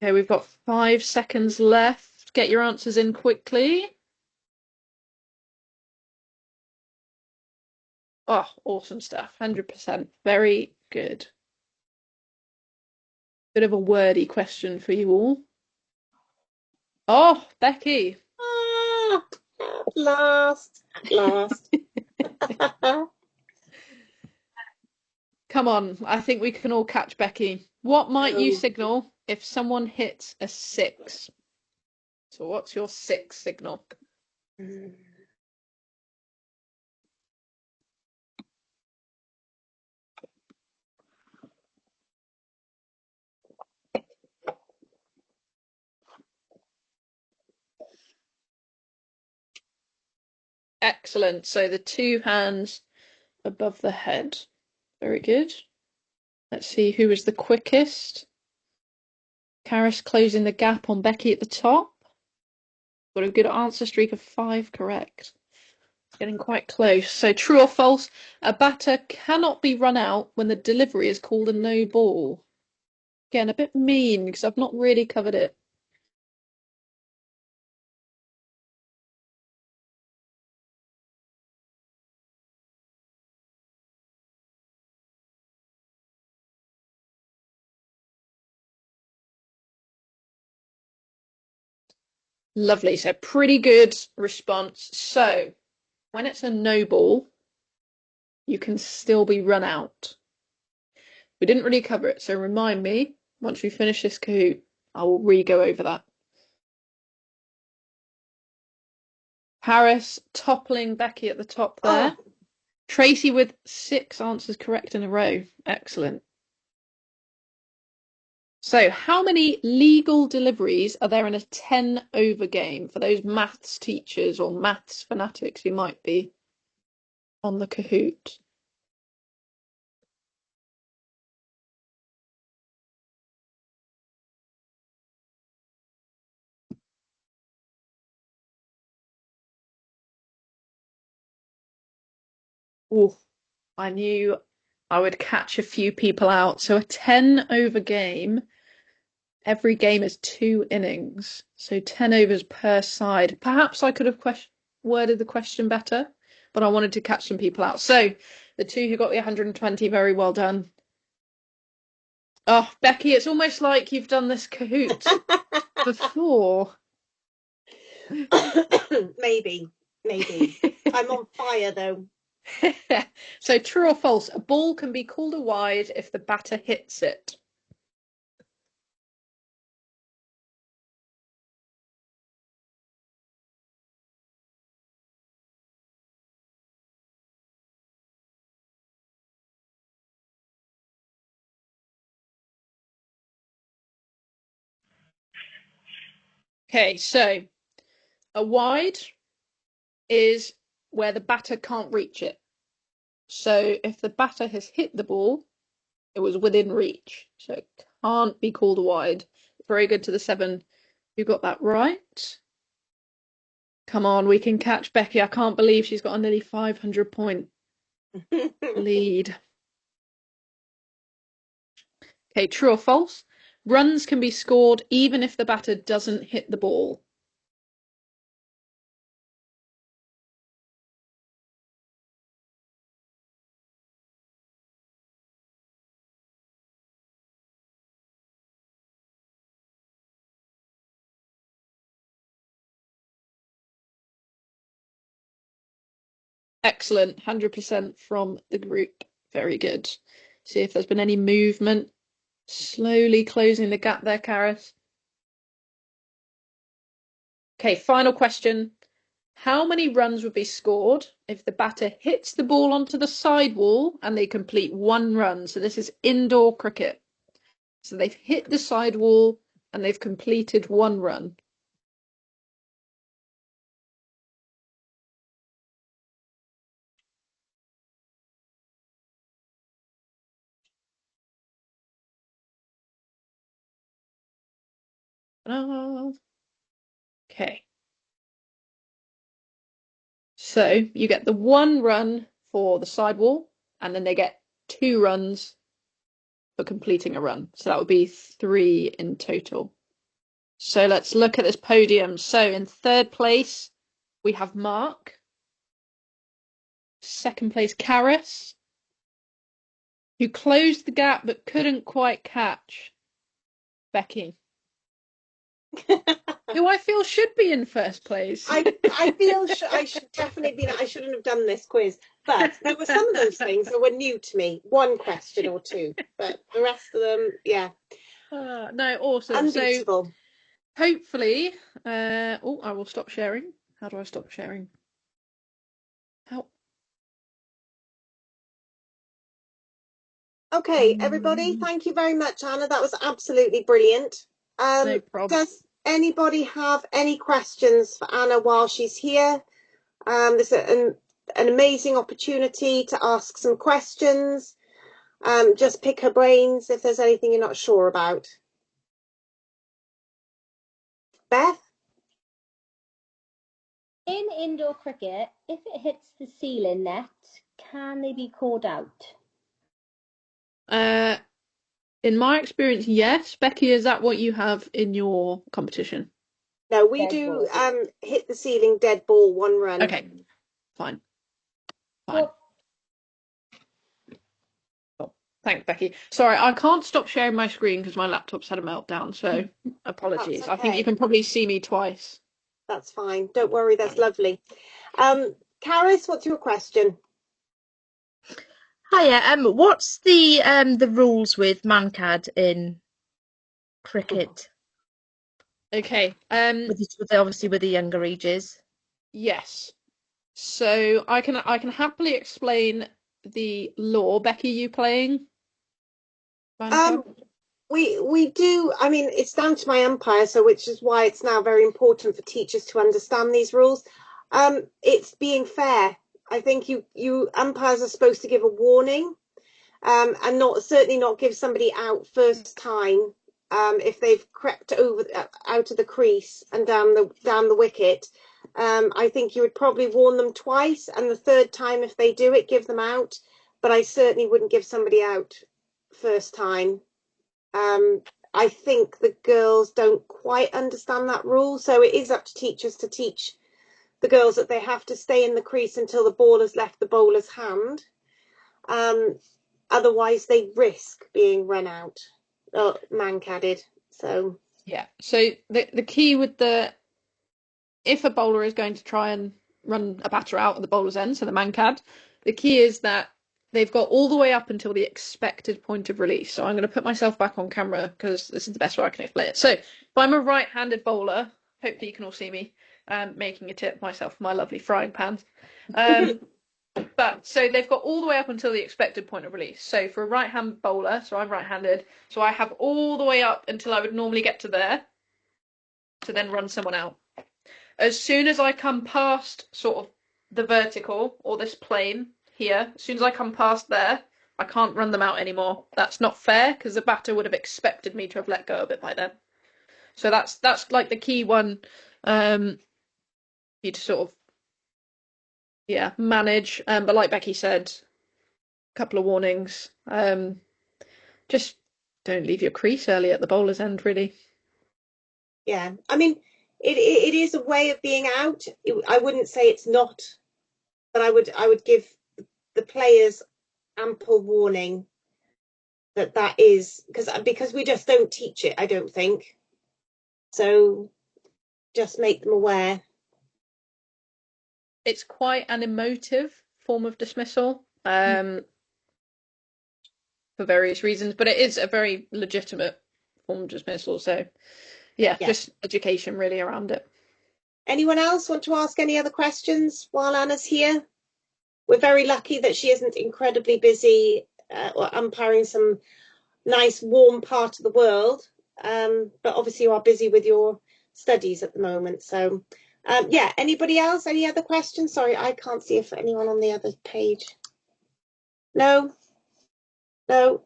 S4: Okay, we've got 5 seconds left. Get your answers in quickly. Oh, awesome stuff. 100%. Very good. Bit of a wordy question for you all. Oh, Becky.
S1: ah, last.
S4: Come on, I think we can all catch Becky. What might you signal if someone hits a 6? So what's your 6 signal? Excellent. So the 2 hands above the head. Very good. Let's see who was the quickest. Karis closing the gap on Becky at the top. Got a good answer streak of 5 correct. Getting quite close. So true or false, a batter cannot be run out when the delivery is called a no ball. Again, a bit mean because I've not really covered it. Lovely. So pretty good response. So when it's a no ball, you can still be run out. We didn't really cover it, so remind me once we finish this Kahoot, I will re-go over that. Harris toppling Becky at the top there. Oh. Tracy with 6 answers correct in a row. Excellent. So how many legal deliveries are there in a 10-over game for those maths teachers or maths fanatics who might be on the Kahoot? Ooh, I knew I would catch a few people out. So a 10-over game, every game is 2 innings. So 10 overs per side. Perhaps I could have worded the question better, but I wanted to catch some people out. So the 2 who got the 120, very well done. Oh, Becky, it's almost like you've done this Kahoot before.
S1: Maybe. I'm on fire though.
S4: So true or false, a ball can be called a wide if the batter hits it. Okay, so a wide is where the batter can't reach it. So if the batter has hit the ball, it was within reach. So it can't be called a wide. Very good to the 7 who got that right. Come on, we can catch Becky. I can't believe she's got a nearly 500-point lead. Okay, true or false? Runs can be scored even if the batter doesn't hit the ball. Excellent, 100% from the group. Very good. See if there's been any movement. Slowly closing the gap there, Karis. Okay, final question. How many runs would be scored if the batter hits the ball onto the sidewall and they complete one run? So this is indoor cricket. So they've hit the sidewall and they've completed one run. Okay. So you get the one run for the sidewall, and then they get 2 runs for completing a run. So that would be 3 in total. So let's look at this podium. So in third place, we have Mark. Second place, Karis, who closed the gap but couldn't quite catch Becky, who I feel should be in first place.
S1: I feel I should definitely be. I shouldn't have done this quiz, but there were some of those things that were new to me. One question or two, but the rest of them, yeah.
S4: No, awesome.
S1: Unbeatable.
S4: So hopefully, I will stop sharing. How do I stop sharing? How?
S1: Okay, everybody, thank you very much, Anna. That was absolutely brilliant.
S4: No problem.
S1: Does anybody have any questions for Anna while she's here? This is an amazing opportunity to ask some questions. Just pick her brains if there's anything you're not sure about. Beth?
S3: In indoor cricket, if it hits the ceiling net, can they be called out?
S4: In my experience, yes. Becky, is that what you have in your competition?
S1: No, we
S3: Dead
S1: do
S3: ball.
S1: hit the ceiling, dead ball, 1 run.
S4: Okay, fine.
S3: Well,
S4: Cool. Thanks, Becky. Sorry, I can't stop sharing my screen because my laptop's had a meltdown, so apologies.
S1: That's
S4: I think you
S1: okay.
S4: can probably see me twice.
S1: That's fine. Don't worry, that's lovely. Karis, what's your question?
S9: Hiya, what's the rules with Mancad in cricket?
S4: Okay.
S9: Obviously with the younger ages.
S4: Yes. So I can happily explain the law. Becky, you playing?
S1: We do. I mean, it's down to my umpire, so which is why it's now very important for teachers to understand these rules. It's being fair. I think you umpires are supposed to give a warning, and certainly not give somebody out first time, if they've crept over out of the crease and down the wicket. I think you would probably warn them twice, and the third time, if they do it, give them out. But I certainly wouldn't give somebody out first time. I think the girls don't quite understand that rule, so it is up to teachers to teach the girls that they have to stay in the crease until the ball has left the bowler's hand. Otherwise, they risk being run out or man-cadded. So
S4: yeah. So the key with if a bowler is going to try and run a batter out at the bowler's end, so the mancad, the key is that they've got all the way up until the expected point of release. So I'm going to put myself back on camera because this is the best way I can explain it. So if I'm a right-handed bowler, hopefully you can all see me making a tip myself for my lovely frying pan. But so they've got all the way up until the expected point of release. So for a right-hand bowler, so I'm right-handed, so I have all the way up until I would normally get to there to then run someone out. As soon as I come past sort of the vertical or this plane here, as soon as I come past there, I can't run them out anymore. That's not fair because the batter would have expected me to have let go of it by then. So that's like the key one you to sort of manage. But like Becky said, a couple of warnings. Just don't leave your crease early at the bowler's end, really.
S1: yeah, I mean, it is a way of being out. I wouldn't say it's not, but I would give the players ample warning that is because we just don't teach it. I don't think so. Just make them aware.
S4: It's quite an emotive form of dismissal. For various reasons, but it is a very legitimate form of dismissal. So, yeah, just education really around it.
S1: Anyone else want to ask any other questions while Anna's here? We're very lucky that she isn't incredibly busy or umpiring some nice warm part of the world, but obviously you are busy with your studies at the moment. So yeah, anybody else? Any other questions? Sorry, I can't see if anyone on the other page. No? No?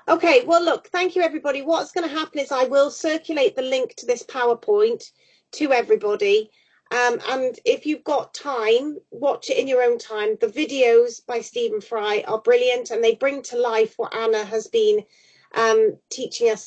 S1: Okay, well, look, thank you, everybody. What's going to happen is I will circulate the link to this PowerPoint to everybody. And if you've got time, watch it in your own time. The videos by Stephen Fry are brilliant, and they bring to life what Anna has been teaching us